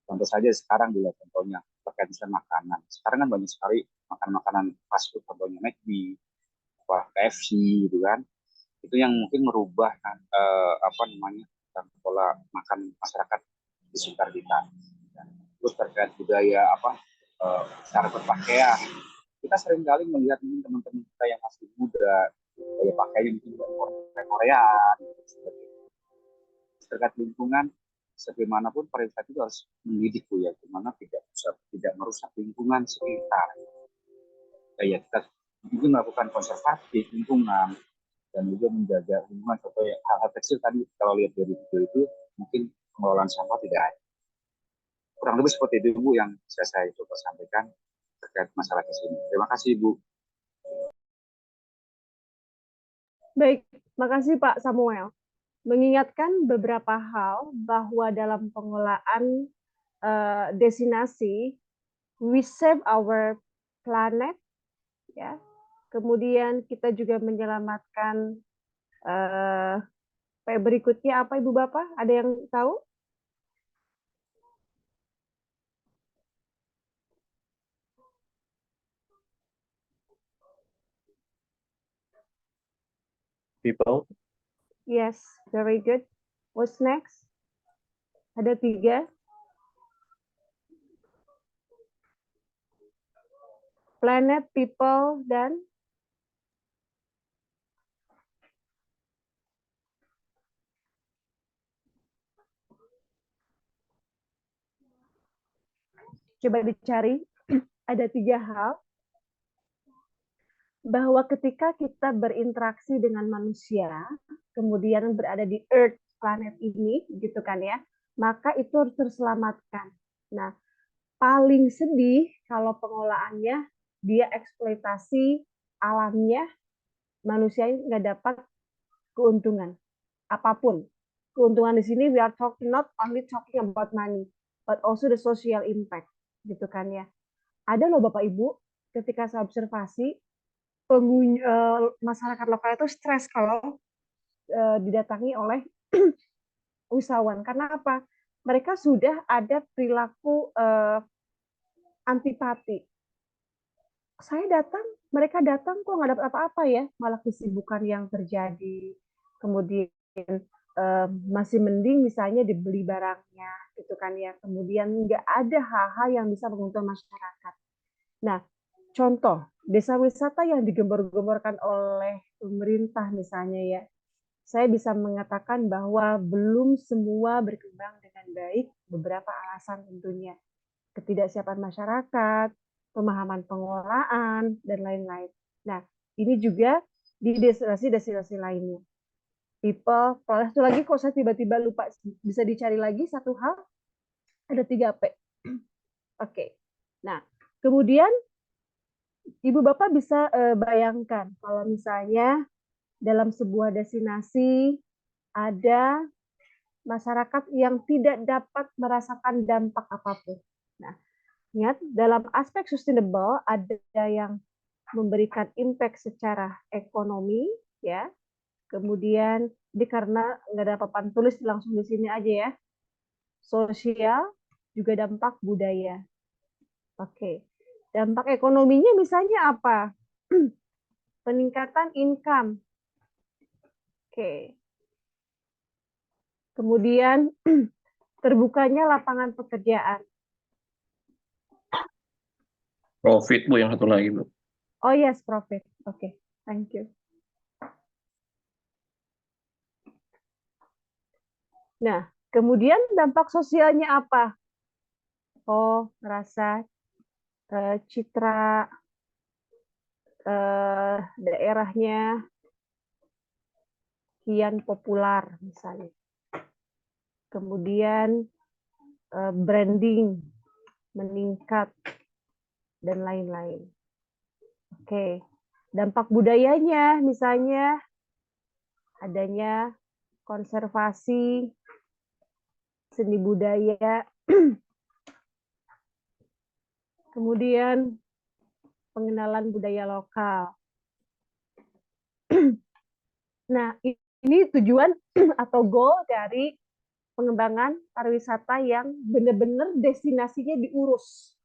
Speaker 8: Contoh saja sekarang juga contohnya terkait dengan makanan. Sekarang kan banyak sekali makanan fast food, contohnya McD, KFC gitu kan. Itu yang mungkin merubah pola makan masyarakat di sekitar kita. Terus terkait budaya cara berpakaian, kita sering kali melihat mungkin teman-teman kita yang masih muda gaya pakaian mungkin Korea gitu. Terkait lingkungan, sebagaimanapun pariwisata itu harus mendidik Bu ya, gimana tidak merusak lingkungan sekitar. Ya kita mungkin melakukan konservasi lingkungan dan juga menjaga lingkungan supaya hal-hal kecil tadi kalau lihat dari video itu mungkin pengelolaan sampah tidak ada. Kurang lebih seperti itu Bu yang bisa saya coba sampaikan terkait masalah di sini. Terima kasih Bu.
Speaker 1: Baik, makasih Pak Samuel. Mengingatkan beberapa hal bahwa dalam pengelolaan destinasi, we save our planet, ya. Kemudian kita juga menyelamatkan berikutnya apa Ibu Bapak? Ada yang tahu?
Speaker 7: People.
Speaker 1: Yes, very good. What's next? Ada 3. Planet, people, dan coba dicari. Ada 3 hal bahwa ketika kita berinteraksi dengan manusia, kemudian berada di Earth, planet ini, gitu kan ya, maka itu harus terselamatkan. Nah, paling sedih kalau pengelolaannya dia eksploitasi alamnya, manusia nggak dapat keuntungan apapun. Keuntungan di sini we are talking not only talking about money, but also the social impact, gitu kan ya. Ada loh Bapak Ibu, ketika saya observasi masyarakat lokal itu stres kalau didatangi oleh wisatawan. Karena apa? Mereka sudah ada perilaku antipati. Saya datang, mereka datang kok nggak dapat apa-apa ya, malah kesibukan yang terjadi. Kemudian masih mending misalnya dibeli barangnya, gitu kan ya. Kemudian nggak ada hal-hal yang bisa menguntungkan masyarakat. Nah, contoh desa wisata yang digembor-gemborkan oleh pemerintah misalnya ya, saya bisa mengatakan bahwa belum semua berkembang dengan baik, beberapa alasan tentunya. Ketidaksiapan masyarakat, pemahaman pengelolaan, dan lain-lain. Nah, ini juga di destinasi-destinasi lainnya. People, kalau satu lagi kok saya tiba-tiba lupa, bisa dicari lagi satu hal, ada 3P. Oke. Nah, kemudian Ibu Bapak bisa bayangkan kalau misalnya dalam sebuah destinasi ada masyarakat yang tidak dapat merasakan dampak apapun. Nah, ingat dalam aspek sustainable ada yang memberikan impact secara ekonomi, ya. Kemudian karena nggak ada papan tulis langsung di sini aja ya. Sosial juga dampak budaya. Oke. Dampak ekonominya misalnya apa? Peningkatan income. Oke. Kemudian terbukanya lapangan pekerjaan.
Speaker 3: Profit Bu yang satu lagi Bu.
Speaker 1: Oh yes, profit. Oke, thank you. Nah, kemudian dampak sosialnya apa? Oh, merasa citra daerahnya kian populer misalnya. Kemudian branding meningkat dan lain-lain. Oke, dampak budayanya misalnya adanya konservasi seni budaya, kemudian pengenalan budaya lokal. Nah, ini tujuan atau goal dari pengembangan pariwisata yang benar-benar destinasinya diurus.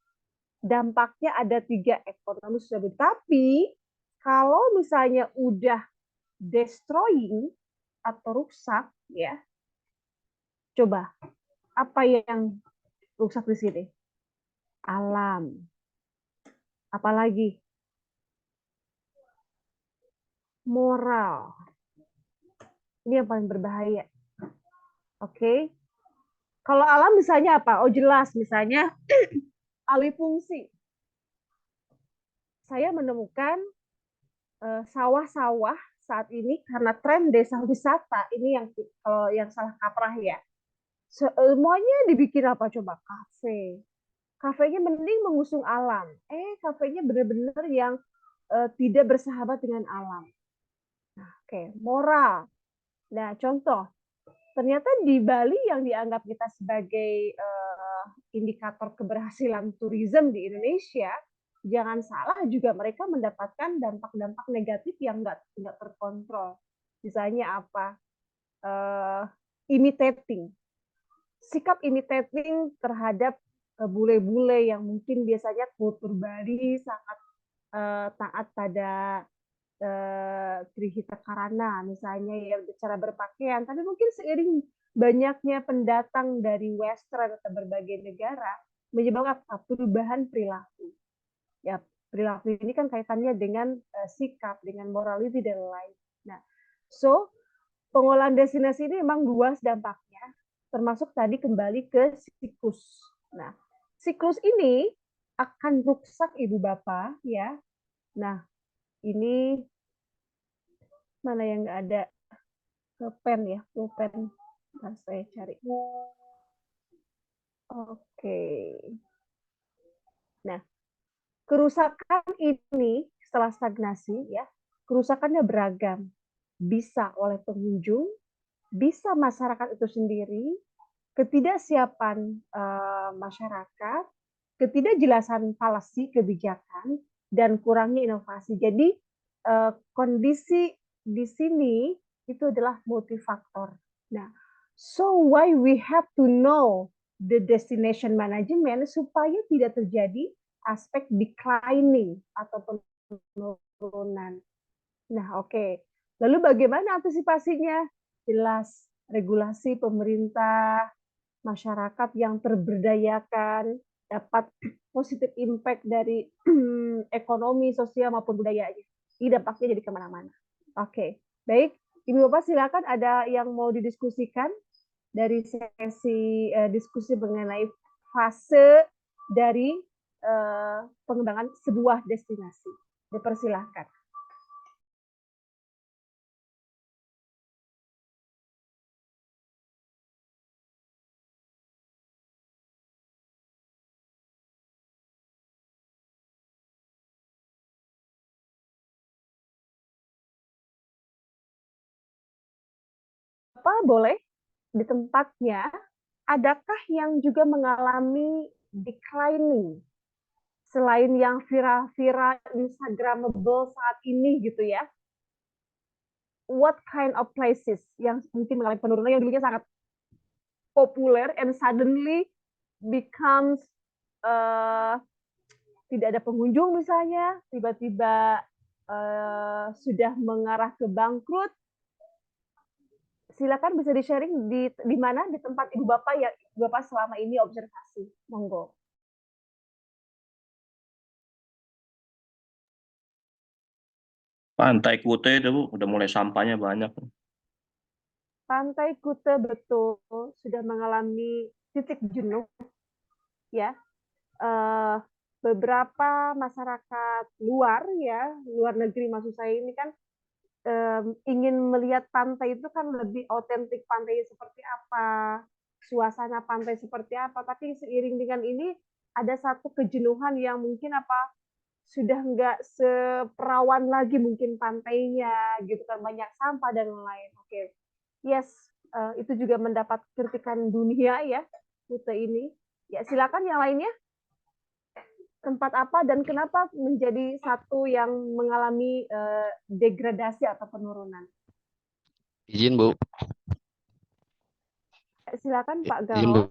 Speaker 1: Dampaknya ada 3 ekonomi sudah. Tapi kalau misalnya udah destroying atau rusak, ya, coba apa yang rusak di sini? Alam. Apalagi? Moral. Ini yang paling berbahaya. Oke. Kalau alam misalnya apa? Oh jelas, misalnya alih fungsi. Saya menemukan sawah-sawah saat ini karena tren desa wisata ini yang kalau yang salah kaprah ya. Semuanya dibikin apa coba? Kafe. Kafenya mending mengusung alam. Kafenya benar-benar yang tidak bersahabat dengan alam. Nah, oke, moral. Nah, contoh, ternyata di Bali yang dianggap kita sebagai indikator keberhasilan turisme di Indonesia, jangan salah juga mereka mendapatkan dampak-dampak negatif yang nggak terkontrol. Misalnya apa? Imitating. Sikap imitating terhadap bule-bule yang mungkin biasanya kultur Bali sangat taat pada Trihita Karana misalnya ya cara berpakaian, tapi mungkin seiring banyaknya pendatang dari Western atau berbagai negara menyebabkan perubahan perilaku. Ya, perilaku ini kan kaitannya dengan sikap, dengan morality dan lain. Nah, so pengolahan destinasi ini memang luas dampaknya, termasuk tadi kembali ke siklus. Nah, siklus ini akan rusak Ibu Bapak ya. Nah, ini mana yang nggak ada pulpen ya, pulpen. Nah, saya cari. Oke. Nah, kerusakan ini setelah stagnasi ya, kerusakannya beragam. Bisa oleh pengunjung, bisa masyarakat itu sendiri, ketidaksiapan masyarakat, ketidakjelasan policy kebijakan, dan kurangnya inovasi. Jadi kondisi di sini itu adalah multifaktor. Nah, so why we have to know the destination management supaya tidak terjadi aspek declining atau penurunan. Nah, oke. Lalu bagaimana antisipasinya? Jelas, regulasi pemerintah, masyarakat yang terberdayakan, dapat positif impact dari ekonomi, sosial, maupun budayanya. Ini dampaknya jadi kemana-mana. Oke, baik. Ibu Bapak silakan ada yang mau didiskusikan dari sesi diskusi mengenai fase dari pengembangan sebuah destinasi. Dipersilahkan. Apa boleh di tempatnya, adakah yang juga mengalami declining selain yang viral-viral Instagramable saat ini gitu ya? What kind of places yang mungkin mengalami penurunan yang dulunya sangat populer and suddenly becomes tidak ada pengunjung misalnya, tiba-tiba sudah mengarah ke bangkrut. Silakan bisa di-sharing di mana di tempat Ibu Bapak ya Ibu Bapak selama ini observasi. Monggo.
Speaker 3: Pantai Kute itu Bu, udah mulai sampahnya banyak.
Speaker 1: Pantai Kute betul sudah mengalami titik jenuh ya. Beberapa masyarakat luar ya, luar negeri maksud saya ini kan ingin melihat pantai itu kan lebih otentik, pantai seperti apa, suasana pantai seperti apa, tapi seiring dengan ini ada satu kejenuhan yang mungkin apa sudah nggak seperawan lagi mungkin pantainya gitu kan, banyak sampah dan lain-lain. Oke, yes, itu juga mendapat kritikan dunia ya Kute ini. Ya silakan yang lainnya. Tempat apa dan kenapa menjadi satu yang mengalami degradasi atau penurunan?
Speaker 4: Izin Bu.
Speaker 1: Silakan Pak
Speaker 4: Izin Bu.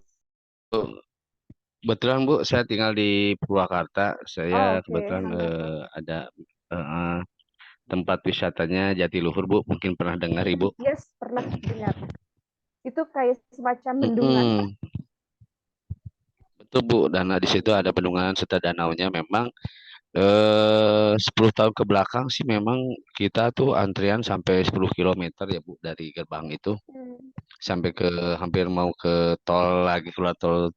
Speaker 1: Gaos.
Speaker 4: Kebetulan Bu, saya tinggal di Purwakarta. Saya
Speaker 1: Oke,
Speaker 4: kebetulan ada tempat wisatanya Jatiluhur Bu. Mungkin pernah dengar Ibu?
Speaker 1: Yes, pernah dengar. Itu kayak semacam bendungan.
Speaker 4: Betul Bu, dan di situ ada bendungan serta danaunya. Memang 10 tahun ke belakang sih memang kita tuh antrian sampai 10 km ya Bu dari gerbang itu. Sampai ke hampir mau ke tol lagi, keluar tol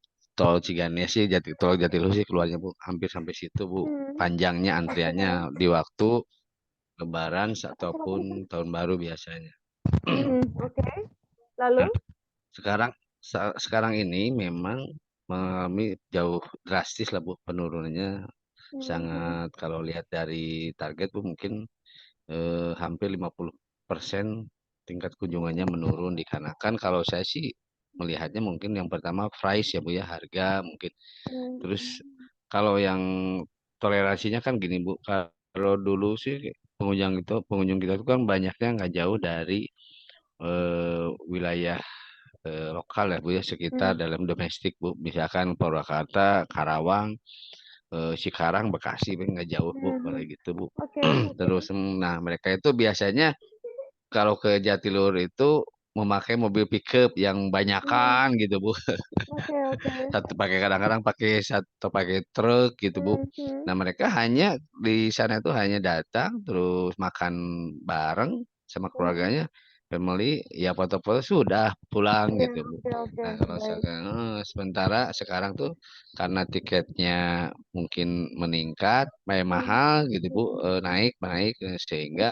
Speaker 4: Ciganes sih, tol Jatiluhur sih keluarnya Bu. Hampir sampai situ Bu. Panjangnya antriannya di waktu Lebaran ataupun tahun baru biasanya.
Speaker 1: Oke. Lalu?
Speaker 4: Nah, sekarang ini memang mengalami jauh drastis lah Bu penurunannya, sangat kalau lihat dari target Bu mungkin hampir 50% tingkat kunjungannya menurun, dikarenakan kalau saya sih melihatnya mungkin yang pertama price ya Bu ya, harga mungkin. Terus kalau yang toleransinya kan gini Bu, kalau dulu sih pengunjung kita itu kan banyaknya nggak jauh dari wilayah lokal ya Bu ya, sekitar dalam domestik Bu, misalkan Purwakarta, Karawang, Cikarang, Bekasi, nggak jauh Bu kalau gitu Bu. Terus nah mereka itu biasanya kalau ke Jatiluhur itu memakai mobil pickup yang banyakan gitu Bu. Kadang-kadang pakai truk gitu Bu. Nah mereka hanya di sana itu hanya datang terus makan bareng sama keluarganya, family, ya foto-foto sudah pulang gitu Bu. Nah kalau sementara sekarang tuh karena tiketnya mungkin meningkat, mahal gitu Bu, naik sehingga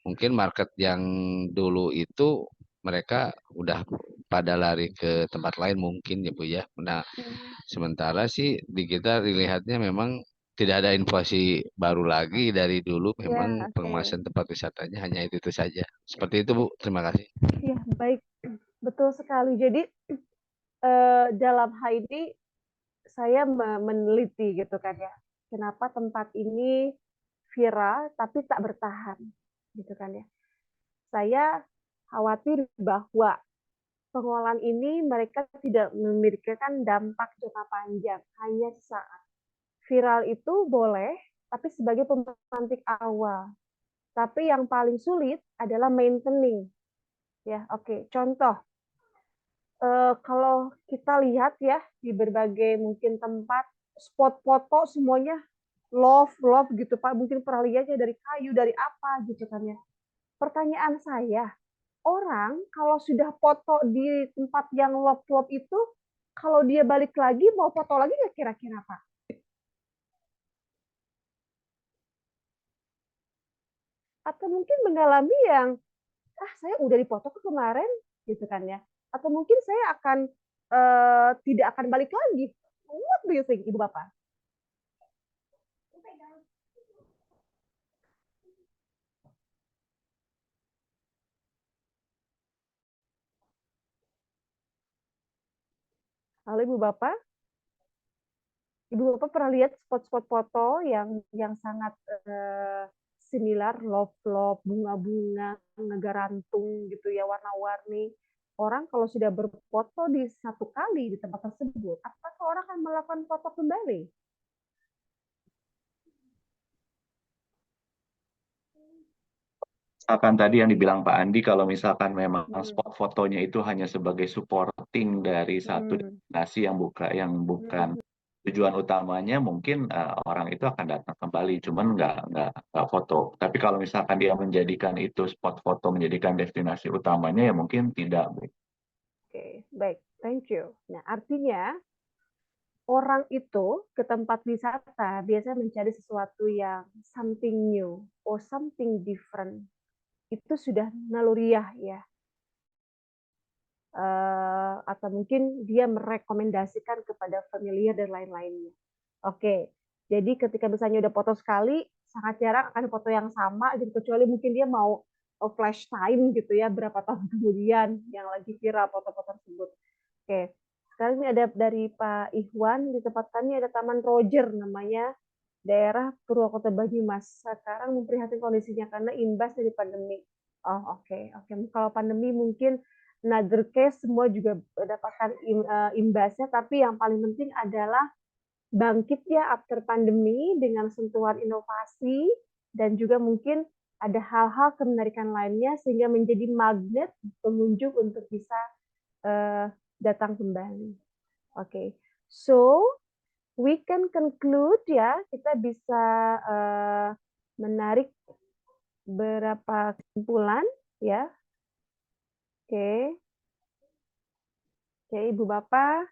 Speaker 4: mungkin market yang dulu itu mereka udah pada lari ke tempat lain mungkin ya Bu ya. Nah, sementara sih di kita dilihatnya memang tidak ada inovasi baru lagi dari dulu, memang pengemasan tempat wisatanya hanya itu saja. Seperti itu Bu, terima kasih.
Speaker 1: Ya, baik. Betul sekali. Jadi dalam hal ini saya meneliti gitu kan ya. Kenapa tempat ini viral tapi tak bertahan gitu kan ya. Saya khawatir bahwa pengolahan ini mereka tidak memikirkan dampak jangka panjang, hanya saat. Viral itu boleh, tapi sebagai pemantik awal. Tapi yang paling sulit adalah maintaining. Ya, oke. Contoh, kalau kita lihat ya di berbagai mungkin tempat, spot foto semuanya love gitu Pak. Mungkin pernah lihatnya dari kayu, dari apa gitu kan ya. Pertanyaan saya, orang kalau sudah foto di tempat yang love itu, kalau dia balik lagi mau foto lagi nggak kira-kira Pak? Atau mungkin mengalami yang saya udah dipoto ke kemarin gitu kan ya, atau mungkin saya akan tidak akan balik lagi. What do you think Ibu Bapak? Halo Ibu Bapak, Ibu Bapak pernah lihat spot-spot foto yang sangat similar, love, bunga-bunga, ngegarantung gitu ya, warna-warni. Orang kalau sudah berfoto di satu kali di tempat tersebut, apakah orang akan melakukan foto kembali?
Speaker 7: Misalkan tadi yang dibilang Pak Andi, kalau misalkan memang spot fotonya itu hanya sebagai supporting dari satu destinasi yang bukan tujuan utamanya, mungkin orang itu akan datang kembali, cuman nggak foto. Tapi kalau misalkan dia menjadikan itu spot foto, menjadikan destinasi utamanya, ya mungkin tidak.
Speaker 1: Oke, baik, thank you. Nah, artinya orang itu ke tempat wisata biasanya mencari sesuatu yang something new or something different. Itu sudah naluriah ya. Atau mungkin dia merekomendasikan kepada familiar dan lain-lainnya. Oke, jadi ketika misalnya udah foto sekali, sangat jarang akan foto yang sama, gitu, kecuali mungkin dia mau flash time gitu ya, berapa tahun kemudian yang lagi viral foto-foto tersebut. Oke, sekarang ini ada dari Pak Ikhwan, di tempat kami ada Taman Roger namanya, daerah Purwokerto Banyumas. Sekarang memprihatinkan kondisinya karena imbas dari pandemi. Oh, oke. Kalau pandemi mungkin another case, semua juga mendapatkan imbasnya, tapi yang paling penting adalah bangkit ya after pandemi dengan sentuhan inovasi dan juga mungkin ada hal-hal kemenarikan lainnya sehingga menjadi magnet pengunjung untuk bisa datang kembali. Oke, so we can conclude ya, kita bisa menarik beberapa kesimpulan ya. Oke, Ibu Bapak,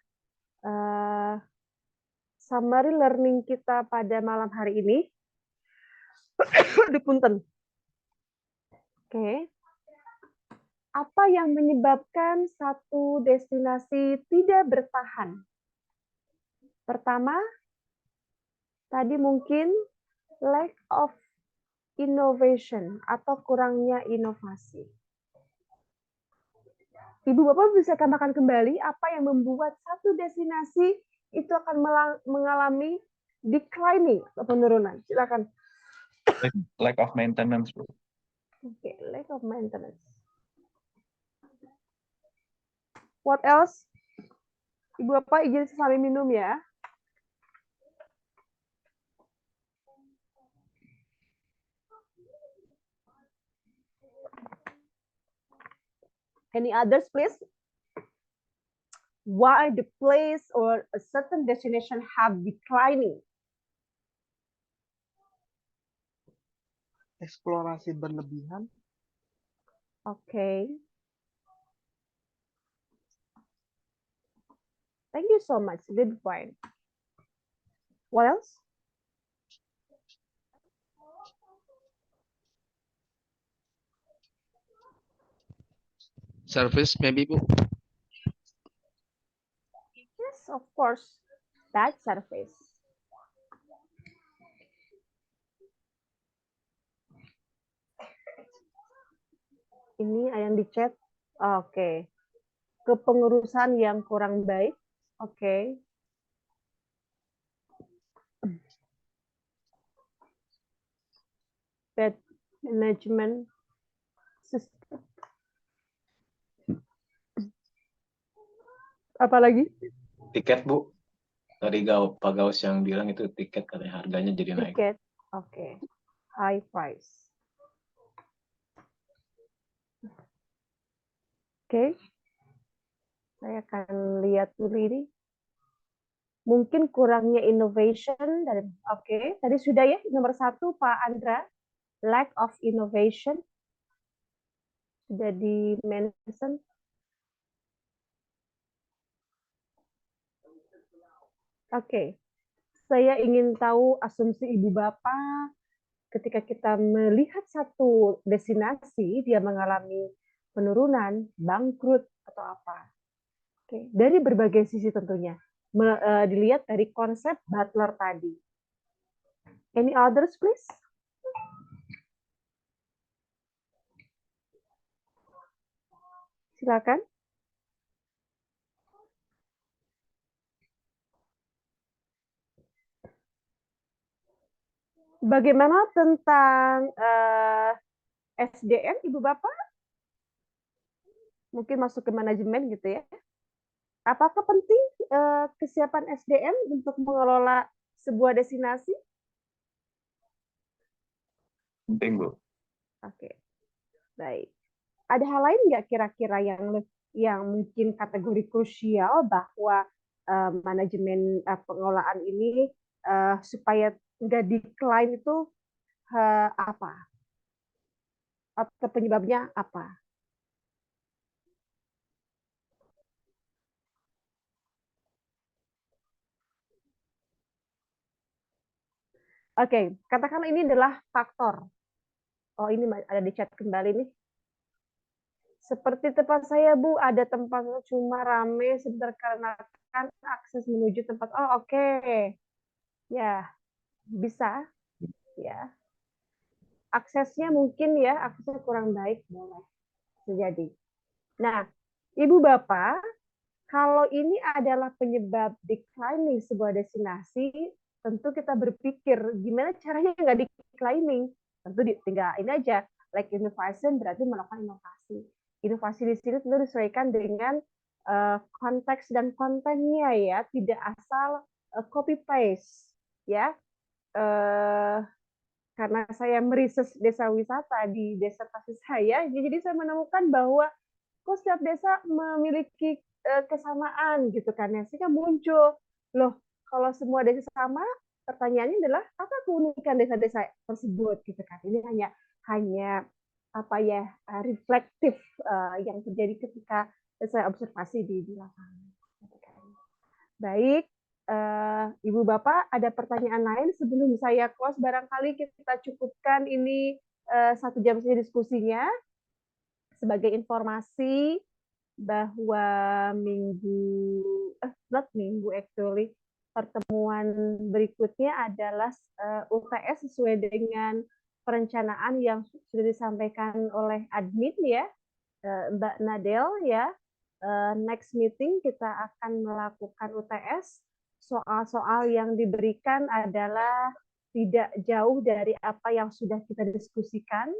Speaker 1: summary learning kita pada malam hari ini. Dipunten. Oke. Apa yang menyebabkan satu destinasi tidak bertahan? Pertama, tadi mungkin lack of innovation atau kurangnya inovasi. Ibu Bapak bisa tambahkan kembali apa yang membuat satu destinasi itu akan mengalami declining atau penurunan. Silakan.
Speaker 7: Lack of maintenance, Bu.
Speaker 1: Oke, lack of maintenance. What else? Ibu Bapak izin sekali minum ya. Any others, please? Why the place or a certain destination have declining?
Speaker 9: Eksplorasi berlebihan.
Speaker 1: Okay. Thank you so much. Good point. What else?
Speaker 4: Service maybe, Bu.
Speaker 1: Yes, of course. Bad service. Ini yang di chat. Oke. Kepengurusan yang kurang baik. Oke. Bad management system. Apalagi?
Speaker 5: Tiket, Bu. Tadi Pak Gaus yang bilang itu tiket katanya harganya jadi naik.
Speaker 1: Tiket. Oke. High price. Oke. Saya akan lihat dulu ini. Mungkin kurangnya innovation dari oke, tadi sudah ya nomor 1 Pak Andra, lack of innovation sudah di mention. Oke, saya ingin tahu asumsi Ibu Bapak ketika kita melihat satu destinasi dia mengalami penurunan, bangkrut atau apa. Oke, dari berbagai sisi tentunya. Dilihat dari konsep Butler tadi. Any others, please? Silakan. Bagaimana tentang SDM, Ibu Bapak? Mungkin masuk ke manajemen gitu ya. Apakah penting kesiapan SDM untuk mengelola sebuah destinasi?
Speaker 7: Penting, Bu.
Speaker 1: Oke, baik. Ada hal lain nggak kira-kira yang mungkin kategori krusial bahwa manajemen pengelolaan ini supaya nggak decline itu apa? Atau penyebabnya apa? Oke, katakanlah ini adalah faktor. Oh, ini ada di chat kembali nih. Seperti tempat saya, Bu, ada tempat cuma rame sebentar karena kan akses menuju tempat. Oh, oke. Ya, bisa. Ya. Aksesnya mungkin ya, aksesnya kurang baik, boleh terjadi. Nah, Ibu Bapak, kalau ini adalah penyebab declining sebuah destinasi, tentu kita berpikir gimana caranya nggak declining. Tentu tinggal ini aja, like innovation berarti melakukan inovasi. Inovasi di sini tentu disesuaikan dengan konteks dan kontennya ya, tidak asal copy paste ya. Karena saya meriset desa wisata di disertasi saya, jadi saya menemukan bahwa kok setiap desa memiliki kesamaan gitu kan ya, sehingga muncul loh kalau semua desa sama, pertanyaannya adalah apa keunikan desa-desa tersebut gitu kan. Ini hanya apa ya reflektif yang terjadi ketika saya observasi di lapangan. Baik, Ibu Bapak ada pertanyaan lain sebelum saya close, barangkali kita cukupkan ini 1 jam saja diskusinya. Sebagai informasi bahwa pertemuan berikutnya adalah UTS sesuai dengan perencanaan yang sudah disampaikan oleh admin ya, Mbak Nadel ya. Next meeting kita akan melakukan UTS. Soal-soal yang diberikan adalah tidak jauh dari apa yang sudah kita diskusikan.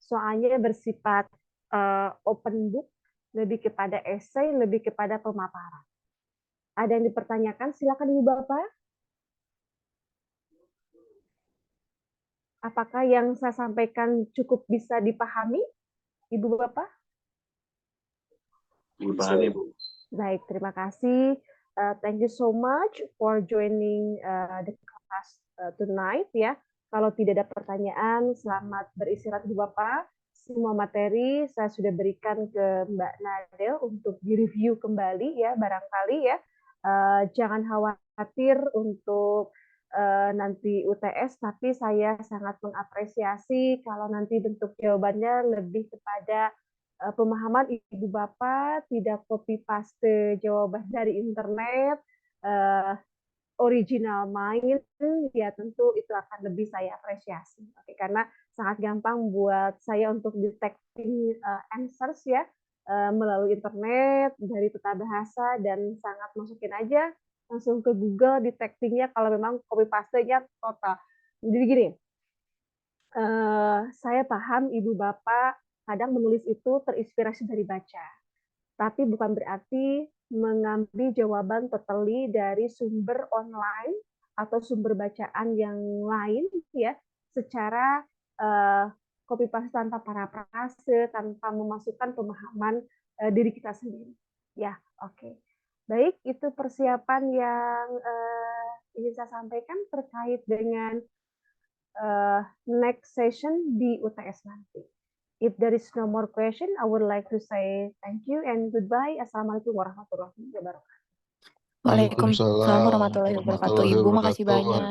Speaker 1: Soalnya bersifat open book, lebih kepada esai, lebih kepada pemaparan. Ada yang dipertanyakan? Silakan Ibu Bapak. Apakah yang saya sampaikan cukup bisa dipahami, Ibu Bapak?
Speaker 5: Dipahami, Bu.
Speaker 1: Baik, terima kasih. Thank you so much for joining the class tonight ya. Kalau tidak ada pertanyaan, selamat beristirahat Ibu Bapak. Semua materi saya sudah berikan ke Mbak Nadel untuk direview kembali ya, barangkali ya. Jangan khawatir untuk nanti UTS, tapi saya sangat mengapresiasi kalau nanti bentuk jawabannya lebih kepada pemahaman Ibu Bapak, tidak copy paste jawaban dari internet, original mind, ya tentu itu akan lebih saya apresiasi. Oke, karena sangat gampang buat saya untuk detecting answers ya melalui internet dari peta bahasa, dan sangat masukin aja langsung ke Google detectingnya kalau memang copy paste-nya total. Jadi gini, saya paham Ibu Bapak kadang menulis itu terinspirasi dari baca, tapi bukan berarti mengambil jawaban totally dari sumber online atau sumber bacaan yang lain ya, secara copy paste tanpa parafrase, tanpa memasukkan pemahaman diri kita sendiri. Ya, oke. Baik, itu persiapan yang ingin saya sampaikan terkait dengan next session di UTS nanti. If there is no more question, I would like to say thank you and goodbye. Assalamualaikum warahmatullahi wabarakatuh.
Speaker 9: Waalaikumsalam warahmatullahi wabarakatuh. Ibu, makasih banyak.